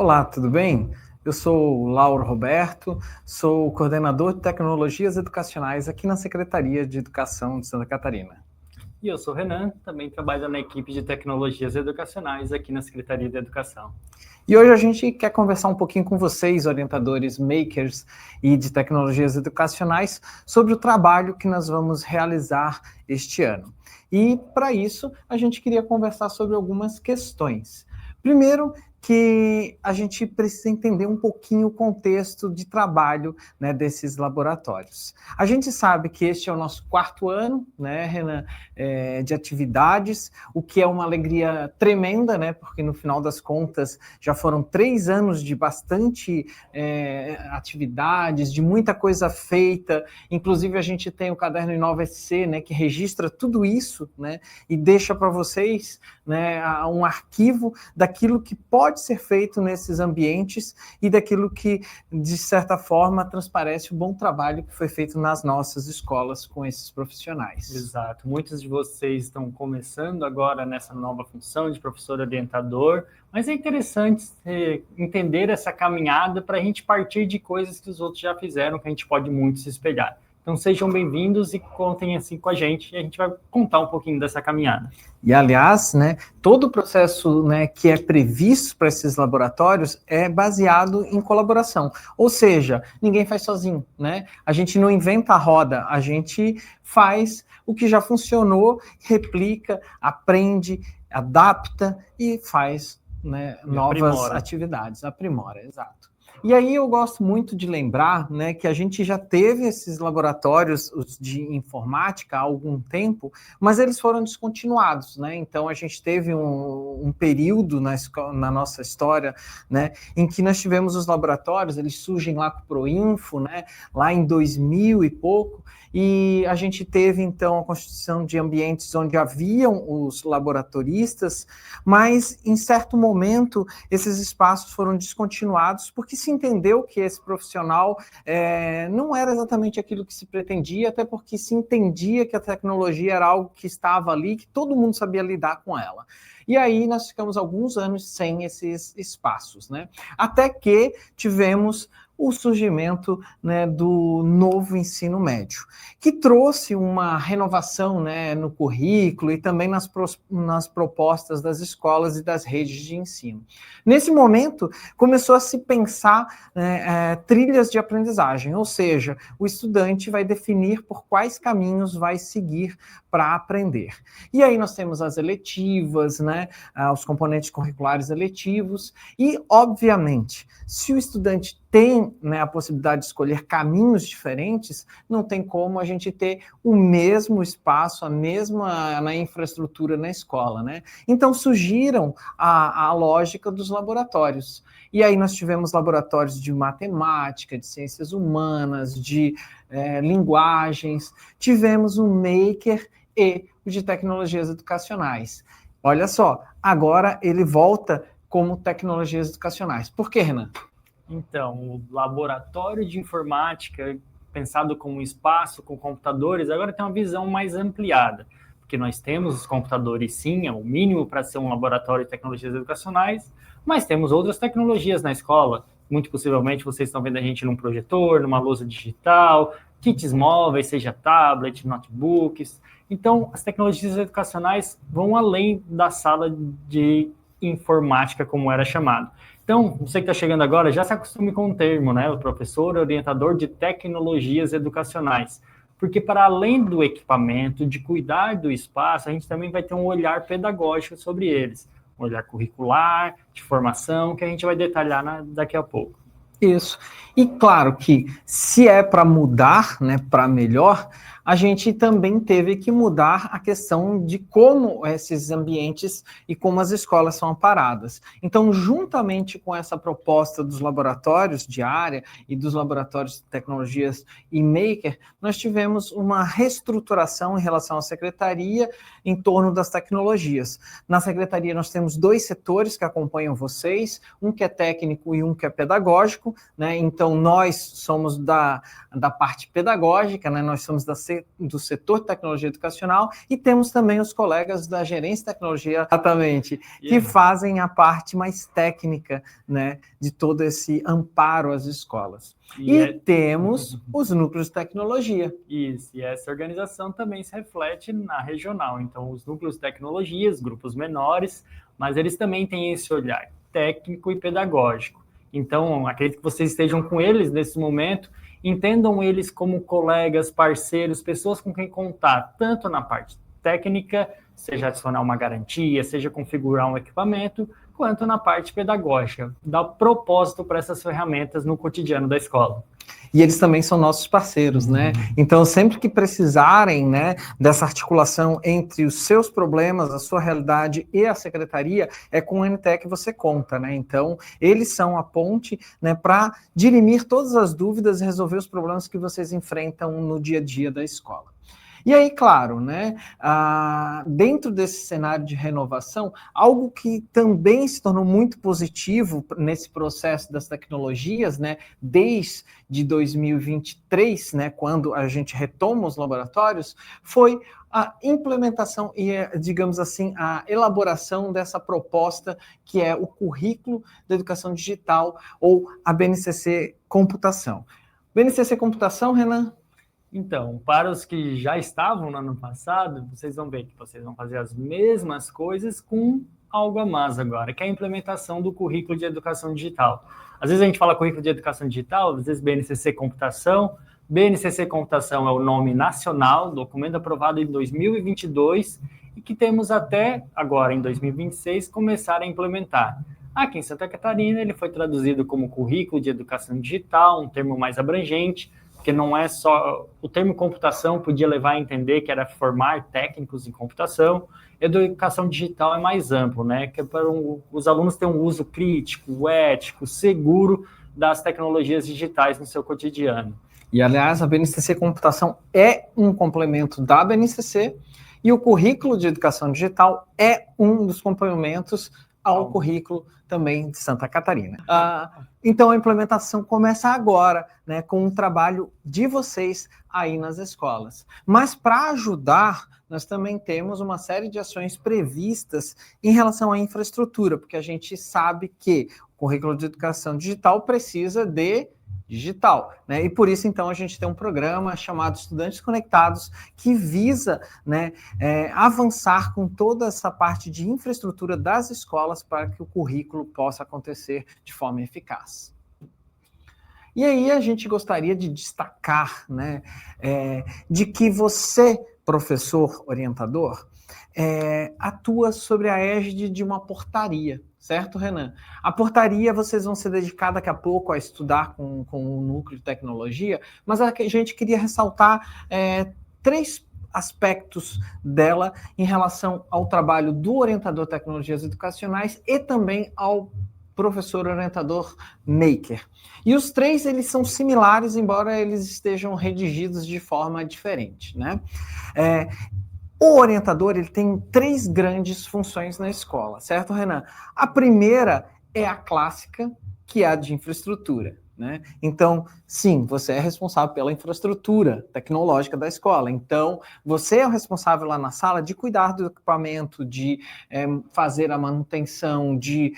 Olá, tudo bem? Eu sou o Lauro Roberto, sou coordenador de tecnologias educacionais aqui na Secretaria de Educação de Santa Catarina. E eu sou o Renan, também trabalho na equipe de tecnologias educacionais aqui na Secretaria de Educação. E hoje a gente quer conversar um pouquinho com vocês, orientadores, makers e de tecnologias educacionais, sobre o trabalho que nós vamos realizar este ano. E para isso, a gente queria conversar sobre algumas questões. Primeiro, que a gente precisa entender um pouquinho o contexto de trabalho, né, desses laboratórios. A gente sabe que este é o nosso 4º ano, né, Renan, de atividades, o que é uma alegria tremenda, né, porque no final das contas já foram 3 anos de bastante atividades, de muita coisa feita, inclusive a gente tem o caderno Inova SC, né, que registra tudo isso, né, e deixa para vocês, né, um arquivo daquilo que pode ser feito nesses ambientes e daquilo que, de certa forma, transparece o bom trabalho que foi feito nas nossas escolas com esses profissionais. Exato. Muitos de vocês estão começando agora nessa nova função de professor orientador, mas é interessante entender essa caminhada para a gente partir de coisas que os outros já fizeram, que a gente pode muito se espelhar. Então sejam bem-vindos e contem assim com a gente, e a gente vai contar um pouquinho dessa caminhada. E, aliás, né, todo o processo, né, que é previsto para esses laboratórios é baseado em colaboração. Ou seja, ninguém faz sozinho, né? A gente não inventa a roda, a gente faz o que já funcionou, replica, aprende, adapta e faz, né, novas atividades, aprimora, exato. E aí eu gosto muito de lembrar, né, que a gente já teve esses laboratórios de informática há algum tempo, mas eles foram descontinuados, né? Então a gente teve um período na nossa história, né, em que nós tivemos os laboratórios, eles surgem lá com o Proinfo, né, lá em 2000 e pouco, e a gente teve então a constituição de ambientes onde haviam os laboratoristas, mas em certo momento esses espaços foram descontinuados porque se entendeu que esse profissional não era exatamente aquilo que se pretendia, até porque se entendia que a tecnologia era algo que estava ali, que todo mundo sabia lidar com ela. E aí nós ficamos alguns anos sem esses espaços, né? Até que tivemos o surgimento, né, do novo ensino médio, que trouxe uma renovação, né, no currículo e também nas propostas das escolas e das redes de ensino. Nesse momento, começou a se pensar trilhas de aprendizagem, ou seja, o estudante vai definir por quais caminhos vai seguir para aprender. E aí nós temos as eletivas, né, os componentes curriculares eletivos e, obviamente, se o estudante tem, né, a possibilidade de escolher caminhos diferentes, não tem como a gente ter o mesmo espaço, a mesma infraestrutura na escola, né? Então surgiram a lógica dos laboratórios. E aí nós tivemos laboratórios de matemática, de ciências humanas, de linguagens, tivemos o Maker e o de tecnologias educacionais. Olha só, agora ele volta como tecnologias educacionais. Por quê, Renan? Então, o laboratório de informática, pensado como um espaço com computadores, agora tem uma visão mais ampliada, porque nós temos os computadores, sim, é o mínimo para ser um laboratório de tecnologias educacionais, mas temos outras tecnologias na escola. Muito possivelmente vocês estão vendo a gente num projetor, numa lousa digital, kits móveis, seja tablet, notebooks. Então, as tecnologias educacionais vão além da sala de informática, como era chamado. Então, você que está chegando agora, já se acostume com o termo, né? O professor orientador de tecnologias educacionais. Porque para além do equipamento, de cuidar do espaço, a gente também vai ter um olhar pedagógico sobre eles. Um olhar curricular, de formação, que a gente vai detalhar daqui a pouco. Isso. E claro que se é para mudar, né, para melhor, a gente também teve que mudar a questão de como esses ambientes e como as escolas são amparadas. Então, juntamente com essa proposta dos laboratórios de área e dos laboratórios de tecnologias e Maker, nós tivemos uma reestruturação em relação à secretaria em torno das tecnologias. Na secretaria nós temos 2 setores que acompanham vocês, um que é técnico e um que é pedagógico, né? Então nós somos da parte pedagógica, né? Nós somos da do setor de tecnologia educacional, e temos também os colegas da gerência de tecnologia, exatamente, que fazem a parte mais técnica, né, de todo esse amparo às escolas. E temos os núcleos de tecnologia. Isso, e essa organização também se reflete na regional. Então, os núcleos de tecnologias, grupos menores, mas eles também têm esse olhar técnico e pedagógico. Então, acredito que vocês estejam com eles nesse momento, entendam eles como colegas, parceiros, pessoas com quem contar, tanto na parte técnica, seja adicionar uma garantia, seja configurar um equipamento, quanto na parte pedagógica, dar propósito para essas ferramentas no cotidiano da escola. E eles também são nossos parceiros, né? Então, sempre que precisarem, né, dessa articulação entre os seus problemas, a sua realidade e a secretaria, é com o NTE que você conta, né? Então, eles são a ponte, né, para dirimir todas as dúvidas e resolver os problemas que vocês enfrentam no dia a dia da escola. E aí, claro, né, dentro desse cenário de renovação, algo que também se tornou muito positivo nesse processo das tecnologias, né, desde 2023, né, quando a gente retoma os laboratórios, foi a implementação e, digamos assim, a elaboração dessa proposta que é o Currículo da Educação Digital, ou a BNCC Computação. BNCC Computação, Renan? Então, para os que já estavam no ano passado, vocês vão ver que vocês vão fazer as mesmas coisas com algo a mais agora, que é a implementação do currículo de educação digital. Às vezes a gente fala currículo de educação digital, às vezes BNCC Computação. BNCC Computação é o nome nacional, documento aprovado em 2022 e que temos até agora, em 2026, começar a implementar. Aqui em Santa Catarina, ele foi traduzido como currículo de educação digital, um termo mais abrangente, porque não é só... O termo computação podia levar a entender que era formar técnicos em computação. Educação digital é mais amplo, né? Que é para os alunos terem um uso crítico, ético, seguro das tecnologias digitais no seu cotidiano. E, aliás, a BNCC Computação é um complemento da BNCC e o currículo de educação digital é um dos complementos ao currículo também de Santa Catarina. Então, a implementação começa agora, né, com um trabalho de vocês aí nas escolas. Mas, para ajudar, nós também temos uma série de ações previstas em relação à infraestrutura, porque a gente sabe que o currículo de educação digital precisa de digital, né? E por isso, então, a gente tem um programa chamado Estudantes Conectados, que visa, né, avançar com toda essa parte de infraestrutura das escolas para que o currículo possa acontecer de forma eficaz. E aí a gente gostaria de destacar, né, de que você, professor orientador, atua sobre a égide de uma portaria, certo, Renan? A portaria vocês vão se dedicar daqui a pouco a estudar com o núcleo de tecnologia, mas a gente queria ressaltar 3 aspectos dela em relação ao trabalho do orientador de tecnologias educacionais e também ao professor orientador maker. E os 3, eles são similares, embora eles estejam redigidos de forma diferente, né? O orientador, ele tem 3 grandes funções na escola, certo, Renan? A primeira é a clássica, que é a de infraestrutura, né? Então, sim, você é responsável pela infraestrutura tecnológica da escola. Então, você é o responsável lá na sala de cuidar do equipamento, de fazer a manutenção, de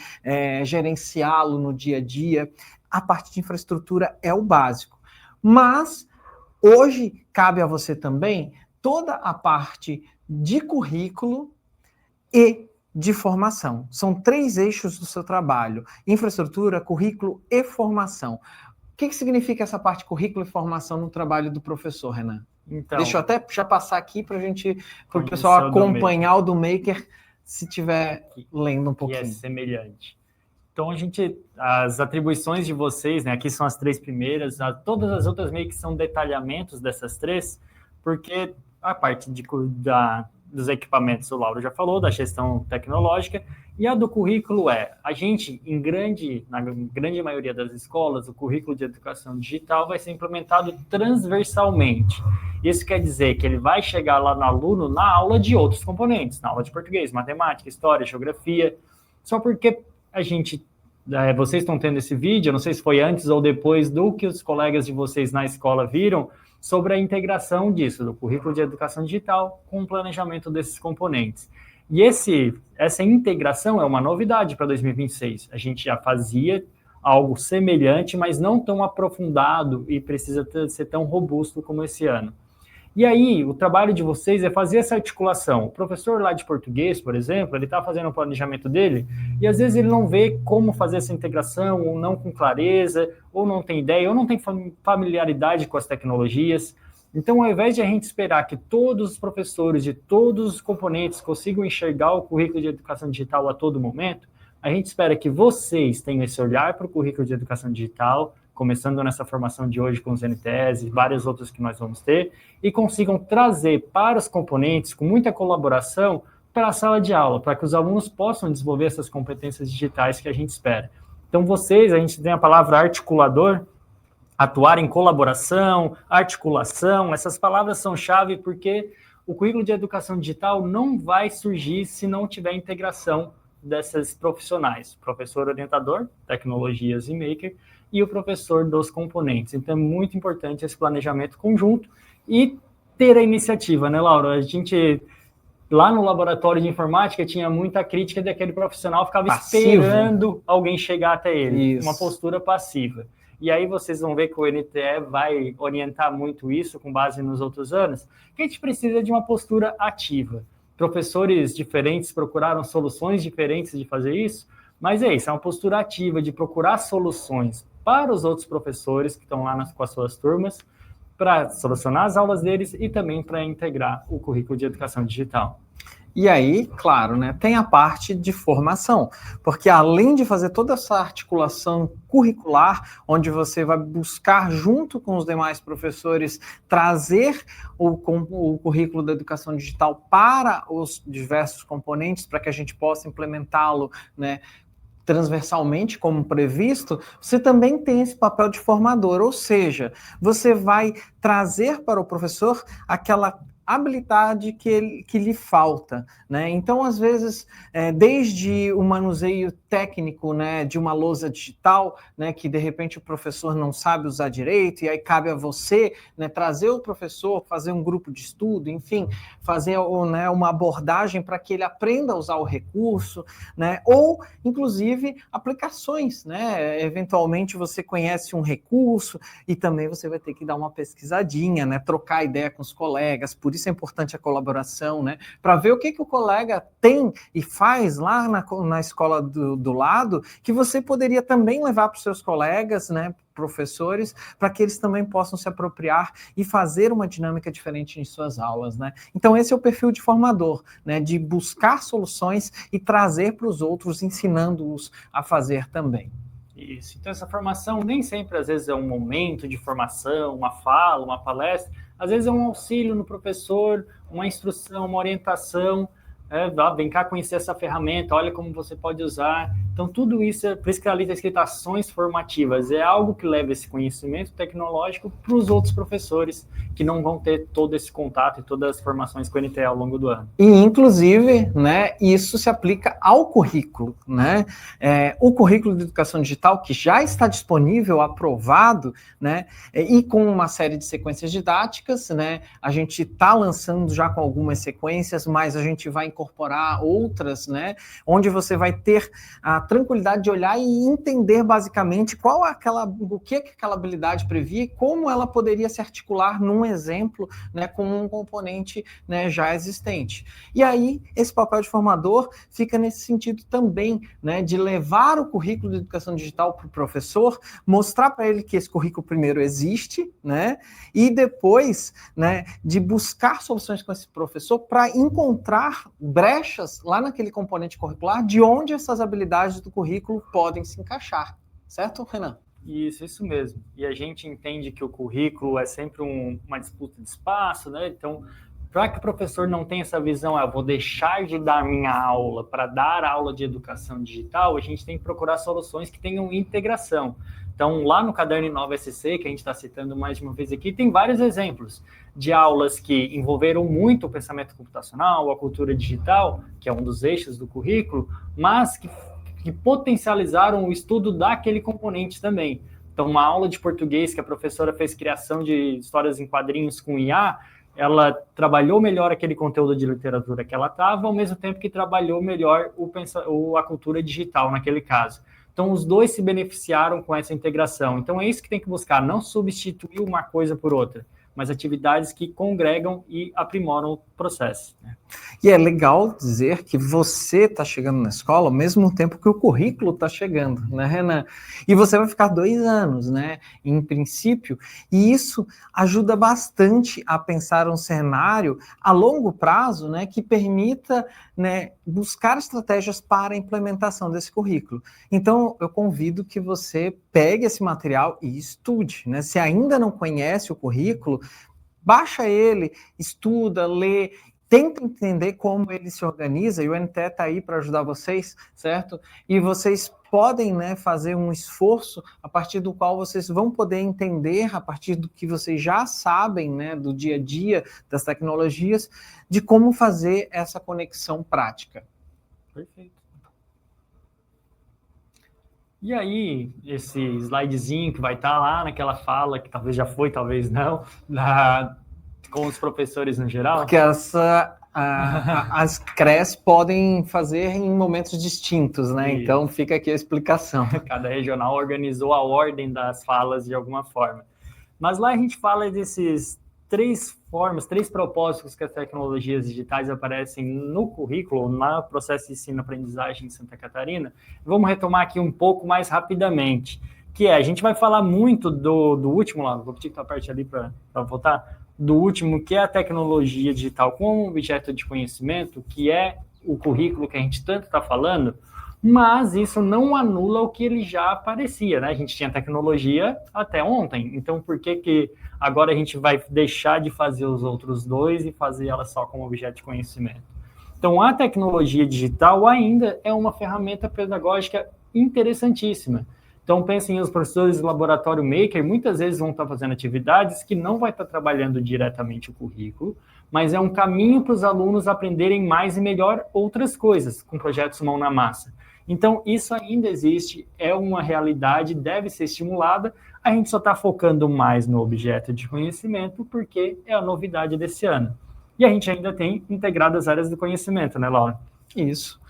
gerenciá-lo no dia a dia. A parte de infraestrutura é o básico. Mas, hoje, cabe a você também toda a parte de currículo e de formação. São 3 eixos do seu trabalho: infraestrutura, currículo e formação. O que significa essa parte currículo e formação no trabalho do professor, Renan? Então, deixa eu até já passar aqui para o pessoal acompanhar o do Maker, se estiver lendo um pouquinho. Que é semelhante. Então, as atribuições de vocês, né, aqui são as 3 primeiras, todas as outras meio que são detalhamentos dessas 3, porque a parte dos equipamentos, o Lauro já falou, da gestão tecnológica, e a do currículo a gente, na grande maioria das escolas, o currículo de educação digital vai ser implementado transversalmente. Isso quer dizer que ele vai chegar lá no aluno na aula de outros componentes, na aula de português, matemática, história, geografia, só porque vocês estão tendo esse vídeo, eu não sei se foi antes ou depois do que os colegas de vocês na escola viram, sobre a integração disso, do currículo de educação digital com o planejamento desses componentes. E essa integração é uma novidade para 2026. A gente já fazia algo semelhante, mas não tão aprofundado e precisa ser tão robusto como esse ano. E aí, o trabalho de vocês é fazer essa articulação. O professor lá de português, por exemplo, ele está fazendo o planejamento dele e às vezes ele não vê como fazer essa integração, ou não com clareza, ou não tem ideia, ou não tem familiaridade com as tecnologias. Então, ao invés de a gente esperar que todos os professores de todos os componentes consigam enxergar o currículo de educação digital a todo momento, a gente espera que vocês tenham esse olhar para o currículo de educação digital, começando nessa formação de hoje com os NTS e várias outras que nós vamos ter, e consigam trazer para os componentes, com muita colaboração, para a sala de aula, para que os alunos possam desenvolver essas competências digitais que a gente espera. Então, vocês, a gente tem a palavra articulador, atuar em colaboração, articulação, essas palavras são chave porque o currículo de educação digital não vai surgir se não tiver integração desses profissionais, professor orientador, tecnologias e maker, e o professor dos componentes. Então, é muito importante esse planejamento conjunto e ter a iniciativa, né, Laura? A gente, lá no laboratório de informática, tinha muita crítica daquele profissional, ficava esperando alguém chegar até ele. Isso. Uma postura passiva. E aí vocês vão ver que o NTE vai orientar muito isso, com base nos outros anos, que a gente precisa de uma postura ativa. Professores diferentes procuraram soluções diferentes de fazer isso, mas é isso, é uma postura ativa de procurar soluções para os outros professores que estão lá com as suas turmas, para solucionar as aulas deles e também para integrar o currículo de educação digital. E aí, claro, né, tem a parte de formação, porque além de fazer toda essa articulação curricular, onde você vai buscar, junto com os demais professores, trazer o currículo da educação digital para os diversos componentes, para que a gente possa implementá-lo, né, transversalmente, como previsto, você também tem esse papel de formador, ou seja, você vai trazer para o professor aquela habilidade que lhe falta, né? Então, às vezes, desde o manuseio técnico, né, de uma lousa digital, né, que de repente o professor não sabe usar direito, e aí cabe a você, né, trazer o professor, fazer um grupo de estudo, enfim, fazer, né, uma abordagem para que ele aprenda a usar o recurso, né, ou, inclusive, aplicações, né? Eventualmente você conhece um recurso e também você vai ter que dar uma pesquisadinha, né, trocar ideia com os colegas. Por isso é importante a colaboração, né? Para ver o que o colega tem e faz lá na escola do lado, que você poderia também levar para os seus colegas, né, professores, para que eles também possam se apropriar e fazer uma dinâmica diferente em suas aulas, né? Então esse é o perfil de formador, né, de buscar soluções e trazer para os outros, ensinando-os a fazer também. Isso. Então essa formação nem sempre, às vezes, é um momento de formação, uma fala, uma palestra, às vezes é um auxílio no professor, uma instrução, uma orientação, vem cá conhecer essa ferramenta, olha como você pode usar. Então, tudo isso, por isso que ali está escrito ações formativas, é algo que leva esse conhecimento tecnológico para os outros professores, que não vão ter todo esse contato e todas as formações com o NTE ao longo do ano. E, inclusive, né, isso se aplica ao currículo, né? O currículo de educação digital, que já está disponível, aprovado, né, e com uma série de sequências didáticas, né? A gente está lançando já com algumas sequências, mas a gente vai incorporar outras, né, onde você vai ter a tranquilidade de olhar e entender basicamente o que aquela habilidade previa e como ela poderia se articular num exemplo, né, com um componente, né, já existente. E aí, esse papel de formador fica nesse sentido também, né, de levar o currículo de educação digital para o professor, mostrar para ele que esse currículo primeiro existe, né, e depois, né, de buscar soluções com esse professor para encontrar brechas lá naquele componente curricular de onde essas habilidades do currículo podem se encaixar. Certo, Renan? Isso mesmo. E a gente entende que o currículo é sempre uma disputa de espaço, né? Então, para que o professor não tenha essa visão, eu vou deixar de dar minha aula para dar aula de educação digital, a gente tem que procurar soluções que tenham integração. Então, lá no Caderno Inova SC, que a gente está citando mais de uma vez aqui, tem vários exemplos de aulas que envolveram muito o pensamento computacional, a cultura digital, que é um dos eixos do currículo, mas que potencializaram o estudo daquele componente também. Então, uma aula de português que a professora fez criação de histórias em quadrinhos com IA, ela trabalhou melhor aquele conteúdo de literatura que ela estava, ao mesmo tempo que trabalhou melhor a cultura digital naquele caso. Então, os dois se beneficiaram com essa integração. Então, é isso que tem que buscar, não substituir uma coisa por outra, mas atividades que congregam e aprimoram o processo. E é legal dizer que você está chegando na escola ao mesmo tempo que o currículo está chegando, né, Renan? E você vai ficar 2 anos, né, em princípio, e isso ajuda bastante a pensar um cenário a longo prazo, né, que permita, né, buscar estratégias para a implementação desse currículo. Então, eu convido que você pegue esse material e estude, né? Se ainda não conhece o currículo, baixa ele, estuda, lê, tenta entender como ele se organiza, e o NTE está aí para ajudar vocês, certo? E vocês podem, né, fazer um esforço a partir do qual vocês vão poder entender, a partir do que vocês já sabem, né, do dia a dia, das tecnologias, de como fazer essa conexão prática. Perfeito. E aí, esse slidezinho que vai estar lá naquela fala, que talvez já foi, talvez não, com os professores no geral? Porque as CREs podem fazer em momentos distintos, né? Isso. Então fica aqui a explicação. Cada regional organizou a ordem das falas de alguma forma. Mas lá a gente fala desses 3 propósitos que as tecnologias digitais aparecem no currículo, no processo de ensino-aprendizagem em Santa Catarina. Vamos retomar aqui um pouco mais rapidamente, que a gente vai falar muito do último lá, vou pedir que tu aperte ali para voltar, do último, que é a tecnologia digital como objeto de conhecimento, que é o currículo que a gente tanto está falando, mas isso não anula o que ele já aparecia, né? A gente tinha tecnologia até ontem, então por que agora a gente vai deixar de fazer os outros 2 e fazer ela só como objeto de conhecimento? Então, a tecnologia digital ainda é uma ferramenta pedagógica interessantíssima. Então, pensem, os professores do Laboratório Maker muitas vezes vão estar fazendo atividades que não vai estar trabalhando diretamente o currículo, mas é um caminho para os alunos aprenderem mais e melhor outras coisas, com projetos mão na massa. Então, isso ainda existe, é uma realidade, deve ser estimulada, a gente só está focando mais no objeto de conhecimento porque é a novidade desse ano. E a gente ainda tem integrado as áreas do conhecimento, né, Laura? Isso.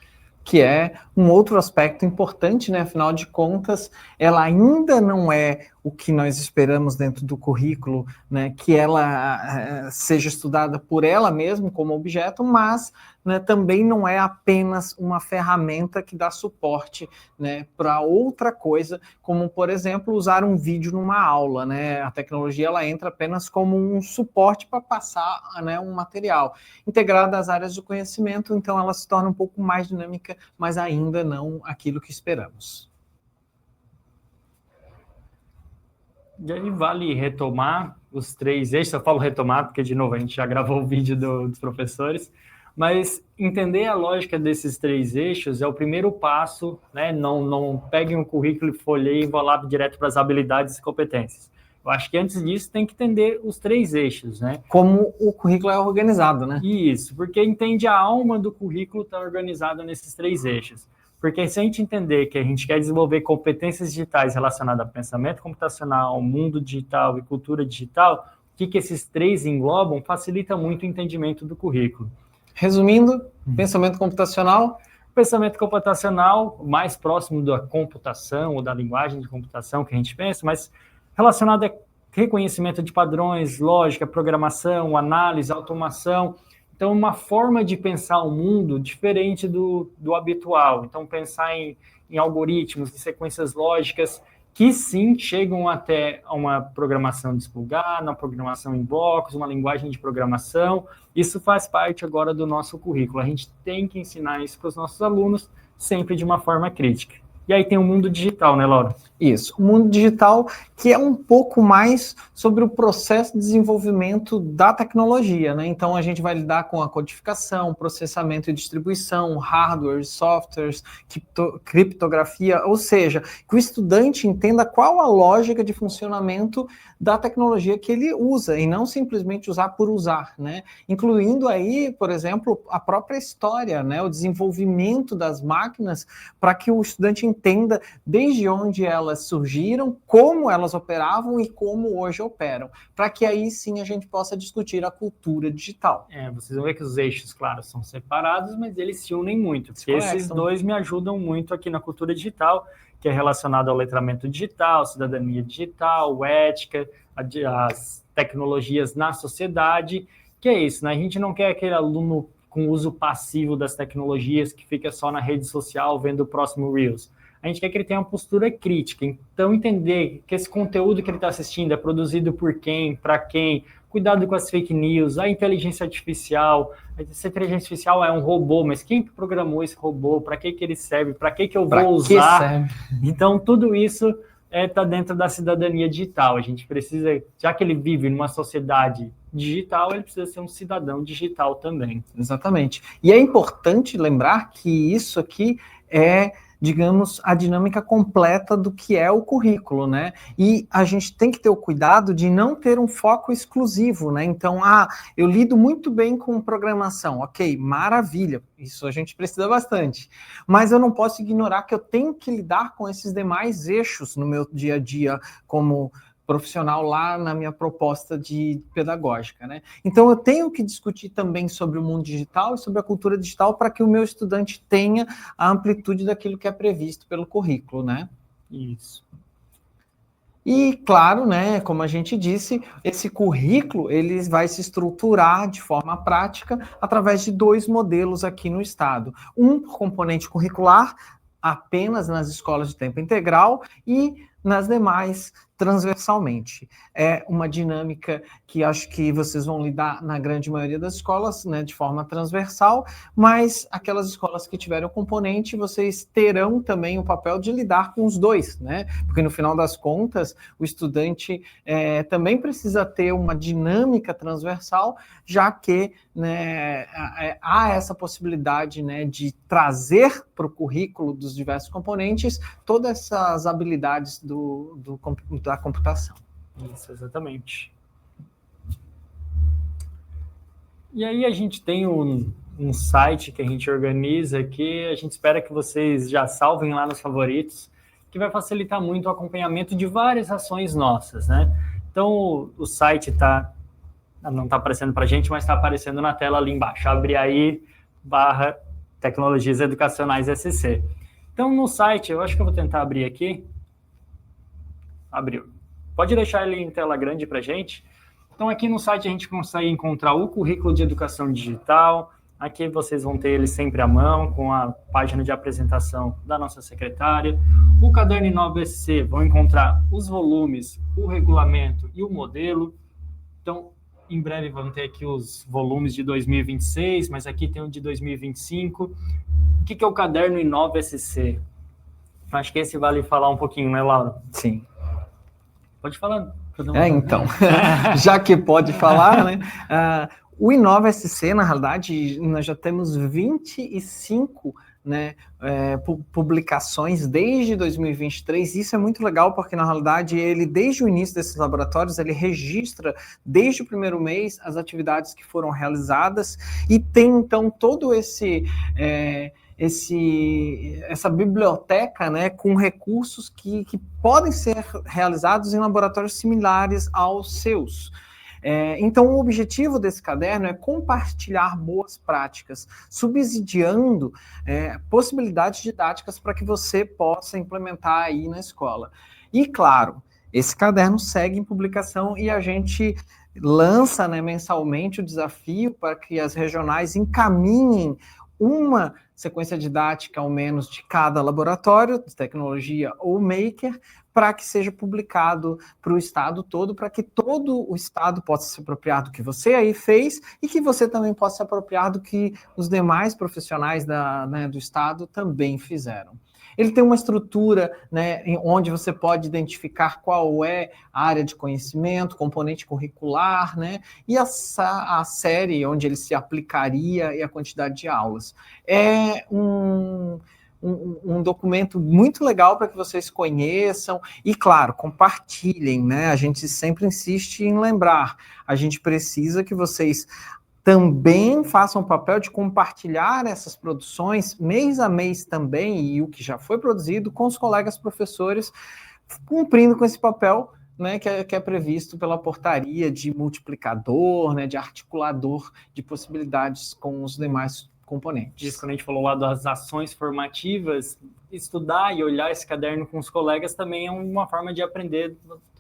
Que é um outro aspecto importante, né? Afinal de contas, ela ainda não é o que nós esperamos dentro do currículo, né? Que ela seja estudada por ela mesma como objeto, mas, né, também não é apenas uma ferramenta que dá suporte, né, para outra coisa, como, por exemplo, usar um vídeo numa aula, né? A tecnologia ela entra apenas como um suporte para passar, né, um material. Integrada às áreas do conhecimento, então ela se torna um pouco mais dinâmica, mas ainda não aquilo que esperamos. E aí vale retomar os 3 eixos, eu falo retomar porque, de novo, a gente já gravou o vídeo dos professores, mas entender a lógica desses 3 eixos é o primeiro passo, né? Não peguem um currículo e folheiem e vão lá direto para as habilidades e competências. Eu acho que antes disso tem que entender os 3 eixos, né? Como o currículo é organizado, né? Isso, porque entende a alma do currículo está organizada nesses 3 eixos. Porque se a gente entender que a gente quer desenvolver competências digitais relacionadas a pensamento computacional, mundo digital e cultura digital, o que esses 3 englobam, facilita muito o entendimento do currículo. Resumindo, pensamento computacional. Pensamento computacional, mais próximo da computação ou da linguagem de computação que a gente pensa, mas relacionado a reconhecimento de padrões, lógica, programação, análise, automação. Então, uma forma de pensar o mundo diferente do habitual. Então, pensar em algoritmos, em sequências lógicas, que sim chegam até uma programação desplugada, uma programação em blocos, uma linguagem de programação. Isso faz parte agora do nosso currículo. A gente tem que ensinar isso para os nossos alunos, sempre de uma forma crítica. E aí tem o mundo digital, né, Laura? Isso, o mundo digital que é um pouco mais sobre o processo de desenvolvimento da tecnologia, né? Então a gente vai lidar com a codificação, processamento e distribuição, hardware, softwares, criptografia, ou seja, que o estudante entenda qual a lógica de funcionamento da tecnologia que ele usa e não simplesmente usar por usar, né? Incluindo aí, por exemplo, a própria história, né? O desenvolvimento das máquinas para que o estudante entenda desde onde elas surgiram, como elas operavam e como hoje operam, para que aí sim a gente possa discutir a cultura digital. Vocês vão ver que os eixos, claro, são separados, mas eles se unem muito, porque esses dois me ajudam muito aqui na cultura digital, que é relacionado ao letramento digital, cidadania digital, ética, as tecnologias na sociedade, que é isso, né? A gente não quer aquele aluno com uso passivo das tecnologias que fica só na rede social vendo o próximo Reels. A gente quer que ele tenha uma postura crítica, então entender que esse conteúdo que ele está assistindo é produzido por quem, para quem, cuidado com as fake news, a inteligência artificial. Essa inteligência artificial é um robô, mas quem programou esse robô? Para que ele serve? Para que eu vou usar? Então, tudo isso está dentro da cidadania digital. A gente precisa, já que ele vive numa sociedade digital, ele precisa ser um cidadão digital também. Exatamente. E é importante lembrar que isso aqui é, digamos, a dinâmica completa do que é o currículo, né? E a gente tem que ter o cuidado de não ter um foco exclusivo, né? Então, eu lido muito bem com programação, ok, maravilha, isso a gente precisa bastante. Mas eu não posso ignorar que eu tenho que lidar com esses demais eixos no meu dia a dia, como profissional lá na minha proposta de pedagógica, né? Então eu tenho que discutir também sobre o mundo digital e sobre a cultura digital para que o meu estudante tenha a amplitude daquilo que é previsto pelo currículo, né? Isso. E, claro, né, como a gente disse, esse currículo ele vai se estruturar de forma prática através de 2 modelos aqui no estado. Um componente curricular, apenas nas escolas de tempo integral, e nas demais transversalmente. É uma dinâmica que acho que vocês vão lidar na grande maioria das escolas, né, de forma transversal, mas aquelas escolas que tiverem o componente, vocês terão também o papel de lidar com os dois, né? Porque no final das contas, o estudante também precisa ter uma dinâmica transversal, já que, né, há essa possibilidade, né, de trazer para o currículo dos diversos componentes todas essas habilidades da computação. Isso, exatamente. E aí a gente tem um site que a gente organiza que a gente espera que vocês já salvem lá nos favoritos, que vai facilitar muito o acompanhamento de várias ações nossas, né? Então o site não está aparecendo para a gente, mas está aparecendo na tela ali embaixo. Abre aí, /Tecnologias Educacionais SC. Então no site, eu acho que eu vou tentar abrir aqui. Abriu. Pode deixar ele em tela grande para a gente. Então, aqui no site a gente consegue encontrar o currículo de educação digital. Aqui vocês vão ter ele sempre à mão, com a página de apresentação da nossa secretária. O caderno I9SC vão encontrar os volumes, o regulamento e o modelo. Então, em breve vão ter aqui os volumes de 2026, mas aqui tem o de 2025. O que é o caderno I9SC? Acho que esse vale falar um pouquinho, né, Laura? Sim. Pode falar. Então, já que pode falar, né? O I9SC, na realidade, nós já temos 25, né, publicações desde 2023. Isso é muito legal porque, na realidade, ele, desde o início desses laboratórios, ele registra, desde o primeiro mês, as atividades que foram realizadas e tem, então, todo essa biblioteca, né, com recursos que podem ser realizados em laboratórios similares aos seus. Então, o objetivo desse caderno é compartilhar boas práticas, subsidiando possibilidades didáticas para que você possa implementar aí na escola. E, claro, esse caderno segue em publicação e a gente lança, né, mensalmente o desafio para que as regionais encaminhem uma sequência didática, ao menos, de cada laboratório de tecnologia ou maker, para que seja publicado para o estado todo, para que todo o estado possa se apropriar do que você aí fez e que você também possa se apropriar do que os demais profissionais do estado também fizeram. Ele tem uma estrutura, né, onde você pode identificar qual é a área de conhecimento, componente curricular, né, e a série onde ele se aplicaria e a quantidade de aulas. É um documento muito legal para que vocês conheçam e, claro, compartilhem, né? A gente sempre insiste em lembrar, a gente precisa que vocês também façam o papel de compartilhar essas produções mês a mês também, e o que já foi produzido, com os colegas professores, cumprindo com esse papel, né, que é previsto pela portaria de multiplicador, né, de articulador de possibilidades com os demais componentes. Isso, quando a gente falou lá das ações formativas, estudar e olhar esse caderno com os colegas também é uma forma de aprender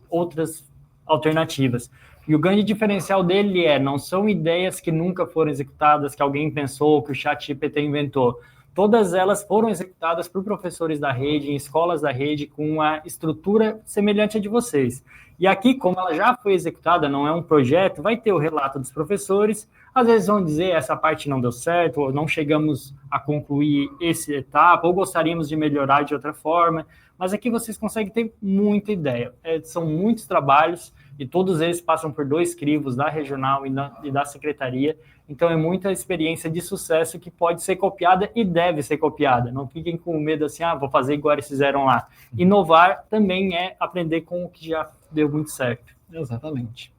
outras alternativas. E o grande diferencial dele não são ideias que nunca foram executadas, que alguém pensou, que o ChatGPT inventou. Todas elas foram executadas por professores da rede, em escolas da rede, com uma estrutura semelhante à de vocês. E aqui, como ela já foi executada, não é um projeto, vai ter o relato dos professores, às vezes vão dizer essa parte não deu certo, ou não chegamos a concluir essa etapa, ou gostaríamos de melhorar de outra forma, mas aqui vocês conseguem ter muita ideia. São muitos trabalhos, e todos eles passam por 2 crivos da regional e da secretaria, então é muita experiência de sucesso que pode ser copiada e deve ser copiada. Não fiquem com medo assim, vou fazer igual eles fizeram lá. Inovar também é aprender com o que já deu muito certo. Exatamente.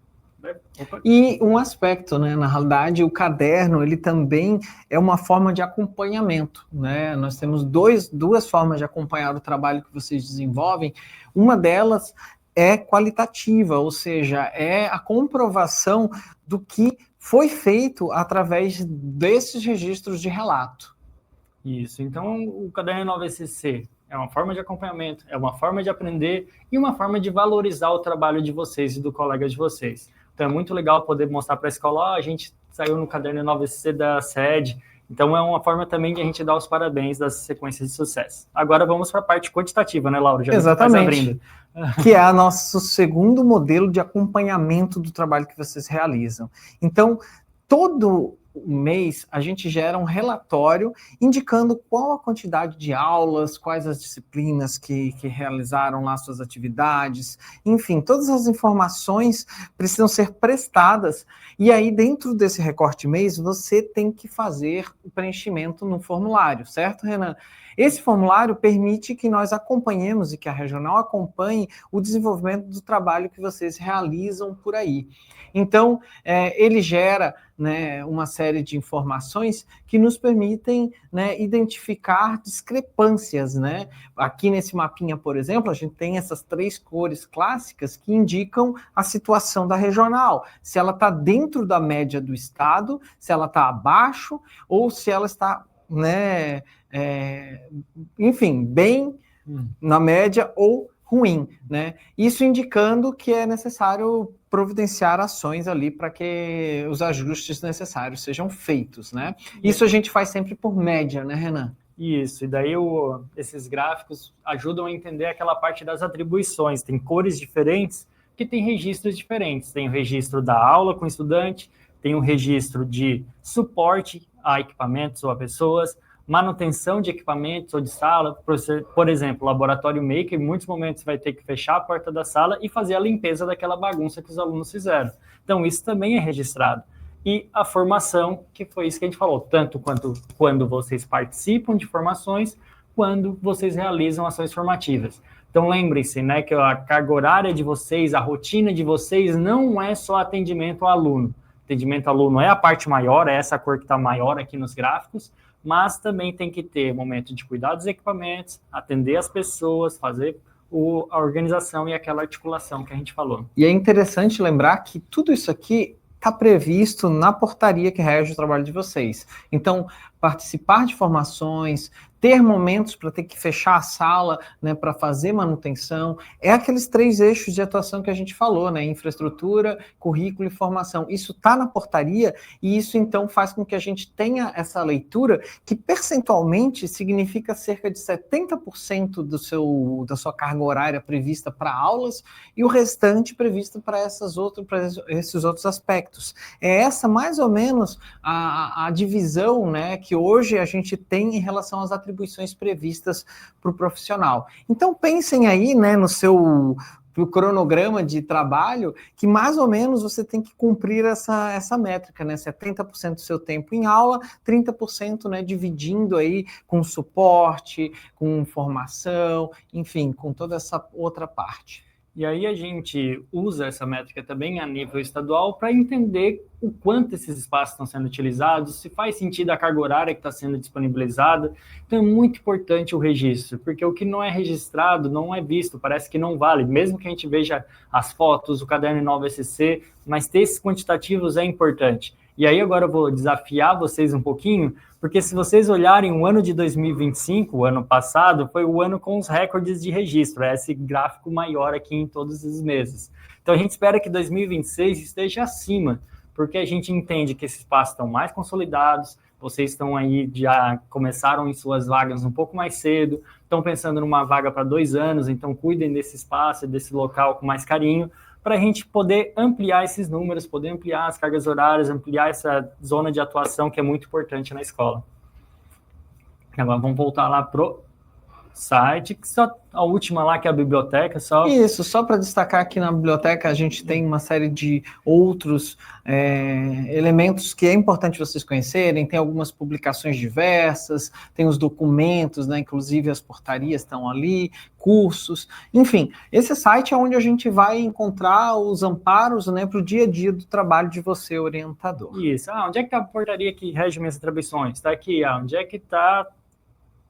E um aspecto, né, na realidade, o caderno, ele também é uma forma de acompanhamento, né? Nós temos duas formas de acompanhar o trabalho que vocês desenvolvem. Uma delas é qualitativa, ou seja, é a comprovação do que foi feito através desses registros de relato. Isso, então o caderno 9SC é uma forma de acompanhamento, é uma forma de aprender e uma forma de valorizar o trabalho de vocês e do colega de vocês. Então é muito legal poder mostrar para a escola, a gente saiu no caderno 9SC da sede, então é uma forma também de a gente dar os parabéns das sequências de sucesso. Agora vamos para a parte quantitativa, né, Laura? Já exatamente, que é o nosso segundo modelo de acompanhamento do trabalho que vocês realizam. Então, todo mês a gente gera um relatório indicando qual a quantidade de aulas, quais as disciplinas que realizaram lá suas atividades, enfim, todas as informações precisam ser prestadas, e aí dentro desse recorte mês você tem que fazer o preenchimento no formulário, certo, Renan? Esse formulário permite que nós acompanhemos e que a regional acompanhe o desenvolvimento do trabalho que vocês realizam por aí. Então, ele gera, né, uma série de informações que nos permitem, né, identificar discrepâncias, né? Aqui nesse mapinha, por exemplo, a gente tem essas 3 cores clássicas que indicam a situação da regional, se ela está dentro da média do estado, se ela está abaixo ou se ela está, né, enfim, bem na média ou ruim, né? Isso indicando que é necessário providenciar ações ali para que os ajustes necessários sejam feitos, né? Isso a gente faz sempre por média, né, Renan? Isso, e daí esses gráficos ajudam a entender aquela parte das atribuições. Tem cores diferentes que tem registros diferentes. Tem o registro da aula com o estudante, tem o registro de suporte a equipamentos ou a pessoas, manutenção de equipamentos ou de sala, por exemplo, laboratório maker, em muitos momentos vai ter que fechar a porta da sala e fazer a limpeza daquela bagunça que os alunos fizeram. Então, isso também é registrado. E a formação, que foi isso que a gente falou, tanto quanto quando vocês participam de formações, quando vocês realizam ações formativas. Então, lembrem-se, né, que a carga horária de vocês, a rotina de vocês, não é só atendimento ao aluno. Atendimento ao aluno é a parte maior, é essa cor que está maior aqui nos gráficos, mas também tem que ter momento de cuidar dos equipamentos, atender as pessoas, fazer a organização e aquela articulação que a gente falou. E é interessante lembrar que tudo isso aqui está previsto na portaria que rege o trabalho de vocês. Então, participar de formações, ter momentos para ter que fechar a sala, né, para fazer manutenção, é aqueles 3 eixos de atuação que a gente falou, né, infraestrutura, currículo e formação. Isso está na portaria e isso então faz com que a gente tenha essa leitura que percentualmente significa cerca de 70% da sua carga horária prevista para aulas e o restante previsto para esses outros aspectos. É essa mais ou menos a divisão, né, que hoje a gente tem em relação às atribuições previstas para o profissional. Então pensem aí, né, no seu cronograma de trabalho, que mais ou menos você tem que cumprir essa métrica, né, 70% do seu tempo em aula, 30%, né, dividindo aí com suporte, com formação, enfim, com toda essa outra parte. E aí a gente usa essa métrica também a nível estadual para entender o quanto esses espaços estão sendo utilizados, se faz sentido a carga horária que está sendo disponibilizada. Então é muito importante o registro, porque o que não é registrado não é visto, parece que não vale, mesmo que a gente veja as fotos, o caderno 9SC, mas ter esses quantitativos é importante. E aí agora eu vou desafiar vocês um pouquinho, porque se vocês olharem o ano de 2025, o ano passado, foi o ano com os recordes de registro, é esse gráfico maior aqui em todos os meses. Então a gente espera que 2026 esteja acima, porque a gente entende que esses espaços estão mais consolidados, vocês estão aí, já começaram em suas vagas um pouco mais cedo, estão pensando numa vaga para 2 anos, então cuidem desse espaço, desse local com mais carinho, para a gente poder ampliar esses números, poder ampliar as cargas horárias, ampliar essa zona de atuação que é muito importante na escola. Agora vamos voltar lá pro site, que só a última lá, que é a biblioteca. Isso, só para destacar aqui na biblioteca, a gente tem uma série de outros elementos que é importante vocês conhecerem, tem algumas publicações diversas, tem os documentos, né, inclusive as portarias estão ali, cursos, enfim, esse site é onde a gente vai encontrar os amparos, né, para o dia a dia do trabalho de você, orientador. Isso, onde é que está a portaria que rege minhas atribuições? Está aqui, onde é que está...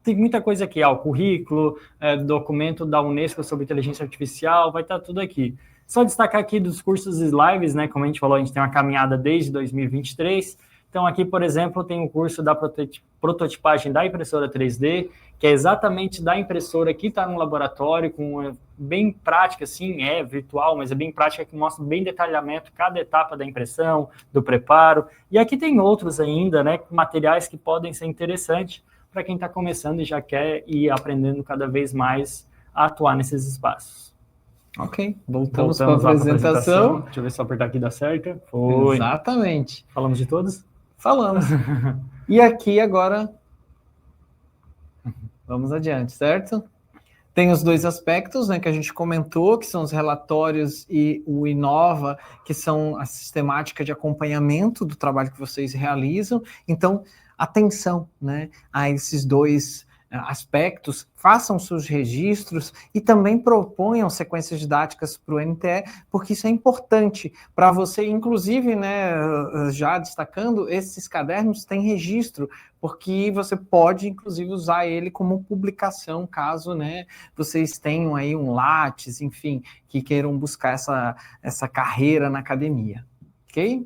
Tem muita coisa aqui, o currículo, documento da Unesco sobre inteligência artificial, vai estar tudo aqui. Só destacar aqui dos cursos e lives, né? Como a gente falou, a gente tem uma caminhada desde 2023. Então, aqui, por exemplo, tem o curso da prototipagem da impressora 3D, que é exatamente da impressora que está no laboratório, com bem prática, assim, é virtual, mas é bem prática, que mostra bem detalhamento cada etapa da impressão, do preparo. E aqui tem outros ainda, né? Materiais que podem ser interessantes para quem está começando e já quer ir aprendendo cada vez mais a atuar nesses espaços. Ok, voltamos para a apresentação. Deixa eu ver se eu apertar aqui dá certo. Foi. Exatamente. Falamos de todos? Falamos. E aqui agora, vamos adiante, certo? Tem os 2 aspectos, né, que a gente comentou, que são os relatórios e o Inova, que são a sistemática de acompanhamento do trabalho que vocês realizam. Então, atenção, né, a esses 2 aspectos, façam seus registros e também proponham sequências didáticas para o NTE, porque isso é importante para você, inclusive, né, já destacando, esses cadernos têm registro, porque você pode, inclusive, usar ele como publicação, caso, né, vocês tenham aí um Lattes, enfim, que queiram buscar essa carreira na academia, ok?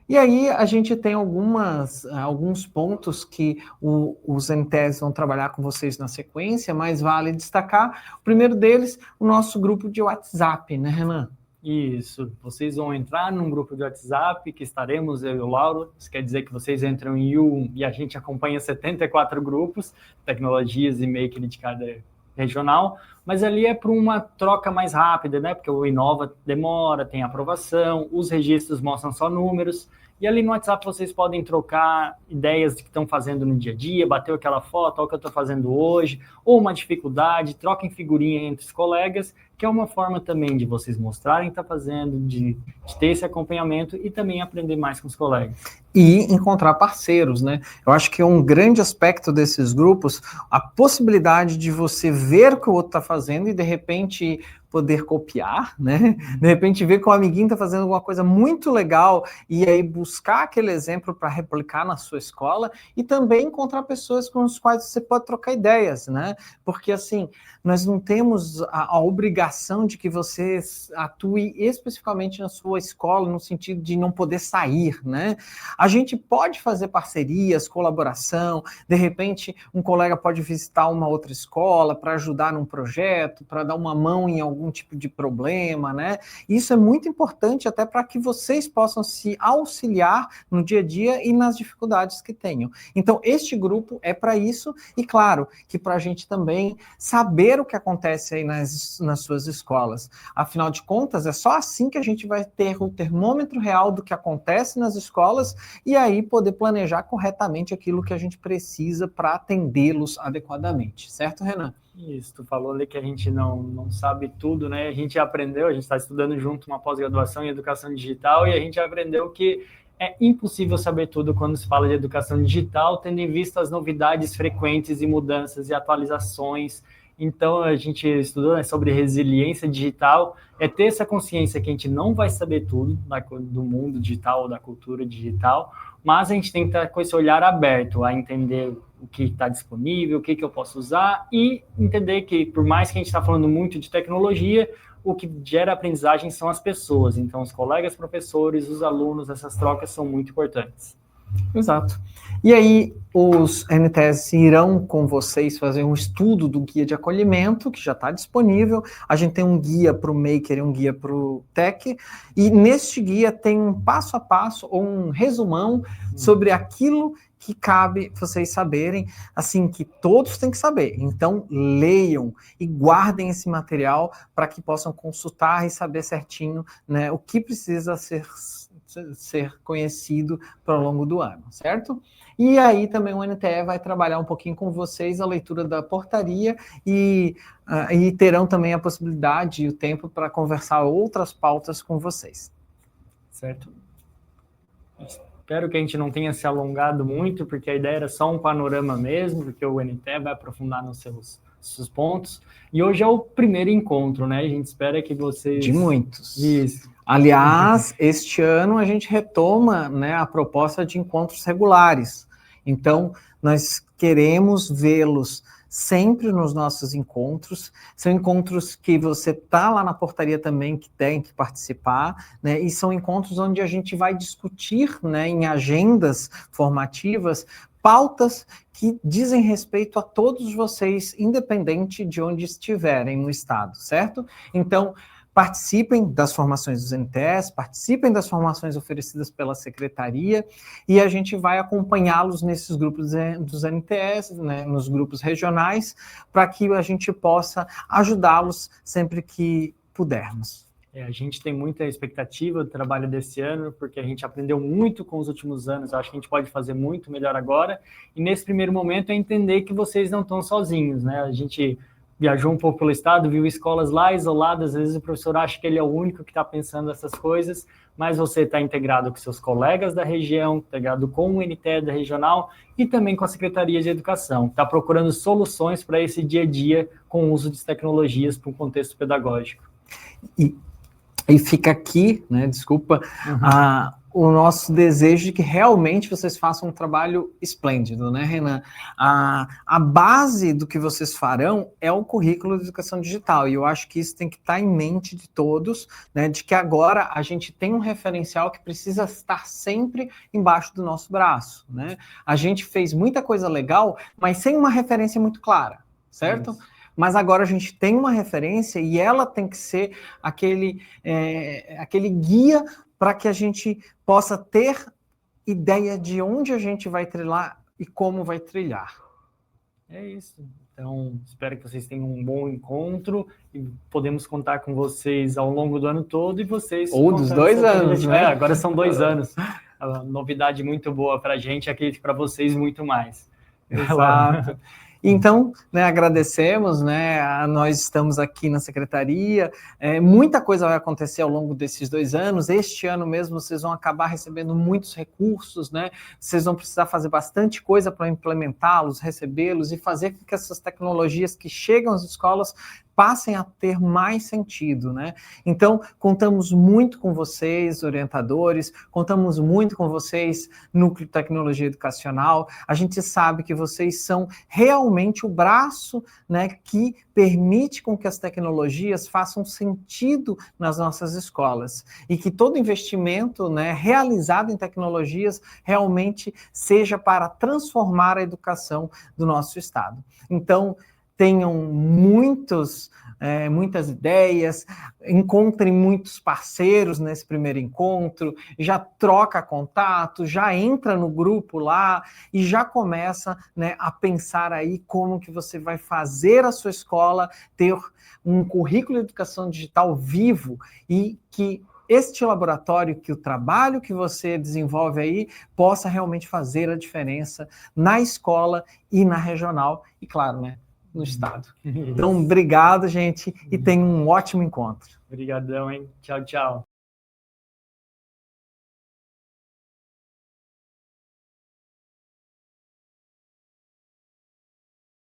E aí a gente tem alguns pontos que os NTEs vão trabalhar com vocês na sequência, mas vale destacar. O primeiro deles, o nosso grupo de WhatsApp, né, Renan? Isso, vocês vão entrar num grupo de WhatsApp, que estaremos, eu e o Lauro, isso quer dizer que vocês entram em um e a gente acompanha 74 grupos, tecnologias e maker de cada regional, mas ali é para uma troca mais rápida, né? Porque o Inova demora, tem aprovação, os registros mostram só números, e ali no WhatsApp vocês podem trocar ideias do que estão fazendo no dia a dia, bateu aquela foto, olha o que eu estou fazendo hoje, ou uma dificuldade, troquem figurinha entre os colegas, que é uma forma também de vocês mostrarem o que está fazendo, de ter esse acompanhamento e também aprender mais com os colegas. E encontrar parceiros, né? Eu acho que é um grande aspecto desses grupos, a possibilidade de você ver o que o outro está fazendo e, de repente, poder copiar, né? De repente ver que o amiguinho está fazendo alguma coisa muito legal e aí buscar aquele exemplo para replicar na sua escola e também encontrar pessoas com as quais você pode trocar ideias, né? Porque, assim, nós não temos a obrigação de que você atue especificamente na sua escola, no sentido de não poder sair, né? A gente pode fazer parcerias, colaboração, de repente um colega pode visitar uma outra escola para ajudar num projeto, para dar uma mão em algum tipo de problema, né? Isso é muito importante até para que vocês possam se auxiliar no dia a dia e nas dificuldades que tenham. Então, este grupo é para isso e, claro, que para a gente também saber o que acontece aí nas suas escolas. Afinal de contas, é só assim que a gente vai ter o termômetro real do que acontece nas escolas e aí poder planejar corretamente aquilo que a gente precisa para atendê-los adequadamente. Certo, Renan? Isso, tu falou ali que a gente não sabe tudo, né? A gente aprendeu, a gente está estudando junto uma pós-graduação em educação digital e a gente aprendeu que é impossível saber tudo quando se fala de educação digital, tendo em vista as novidades frequentes e mudanças e atualizações Então, a gente estudou, né, sobre resiliência digital, é ter essa consciência que a gente não vai saber tudo do mundo digital, da cultura digital, mas a gente tem que estar com esse olhar aberto a entender o que está disponível, o que eu posso usar e entender que, por mais que a gente está falando muito de tecnologia, o que gera aprendizagem são as pessoas. Então, os colegas professores, os alunos, essas trocas são muito importantes. Exato. E aí, os NTS irão com vocês fazer um estudo do guia de acolhimento, que já está disponível. A gente tem um guia para o Maker e um guia para o Tech, e neste guia tem um passo a passo, ou um resumão, sobre aquilo que cabe vocês saberem, assim, que todos têm que saber. Então, leiam e guardem esse material para que possam consultar e saber certinho, né, o que precisa ser conhecido ao longo do ano, certo? E aí também o NTE vai trabalhar um pouquinho com vocês a leitura da portaria e terão também a possibilidade e o tempo para conversar outras pautas com vocês. Certo? Espero que a gente não tenha se alongado muito, porque a ideia era só um panorama mesmo, porque o NTE vai aprofundar nos seus pontos. E hoje é o primeiro encontro, né? A gente espera que vocês... De muitos. Isso. Aliás, este ano a gente retoma, né, a proposta de encontros regulares. Então, nós queremos vê-los sempre nos nossos encontros. São encontros que você está lá na portaria também, que tem que participar, né? E são encontros onde a gente vai discutir, né, em agendas formativas, pautas que dizem respeito a todos vocês, independente de onde estiverem no estado, certo? Então, participem das formações dos NTS, participem das formações oferecidas pela secretaria, e a gente vai acompanhá-los nesses grupos dos NTS, né, nos grupos regionais, para que a gente possa ajudá-los sempre que pudermos. A gente tem muita expectativa do trabalho desse ano, porque a gente aprendeu muito com os últimos anos, acho que a gente pode fazer muito melhor agora, e nesse primeiro momento é entender que vocês não estão sozinhos, né? A gente viajou um pouco pelo estado, viu escolas lá isoladas, às vezes o professor acha que ele é o único que está pensando essas coisas, mas você está integrado com seus colegas da região, integrado com o NTE da regional e também com a Secretaria de Educação, está procurando soluções para esse dia a dia com o uso de tecnologias para um contexto pedagógico. E fica aqui, né, desculpa, o nosso desejo de que realmente vocês façam um trabalho esplêndido, né, Renan? A base do que vocês farão é o currículo de educação digital, e eu acho que isso tem que estar em mente de todos, né, de que agora a gente tem um referencial que precisa estar sempre embaixo do nosso braço, né? A gente fez muita coisa legal, mas sem uma referência muito clara, certo? Isso. Mas agora a gente tem uma referência e ela tem que ser aquele guia para que a gente possa ter ideia de onde a gente vai trilhar e como vai trilhar. É isso. Então, espero que vocês tenham um bom encontro e podemos contar com vocês ao longo do ano todo e vocês... Ou dos 2 anos, né? Agora são 2 anos. Uma novidade muito boa para a gente, acredito que para vocês muito mais. Exato. Então, né, agradecemos, né, nós estamos aqui na secretaria, muita coisa vai acontecer ao longo desses 2 anos, este ano mesmo vocês vão acabar recebendo muitos recursos, né, vocês vão precisar fazer bastante coisa para implementá-los, recebê-los e fazer com que essas tecnologias que chegam às escolas passem a ter mais sentido, né? Então, contamos muito com vocês, orientadores, contamos muito com vocês, Núcleo de Tecnologia Educacional, a gente sabe que vocês são realmente o braço, né, que permite com que as tecnologias façam sentido nas nossas escolas e que todo investimento, né, realizado em tecnologias realmente seja para transformar a educação do nosso estado. Então, tenham muitas ideias, encontrem muitos parceiros nesse primeiro encontro, já troca contato, já entra no grupo lá e já começa, né, a pensar aí como que você vai fazer a sua escola ter um currículo de educação digital vivo e que este laboratório, que o trabalho que você desenvolve aí possa realmente fazer a diferença na escola e na regional e, claro, né, no estado. Então, obrigado, gente, e tenham um ótimo encontro. Obrigadão, hein? Tchau, tchau.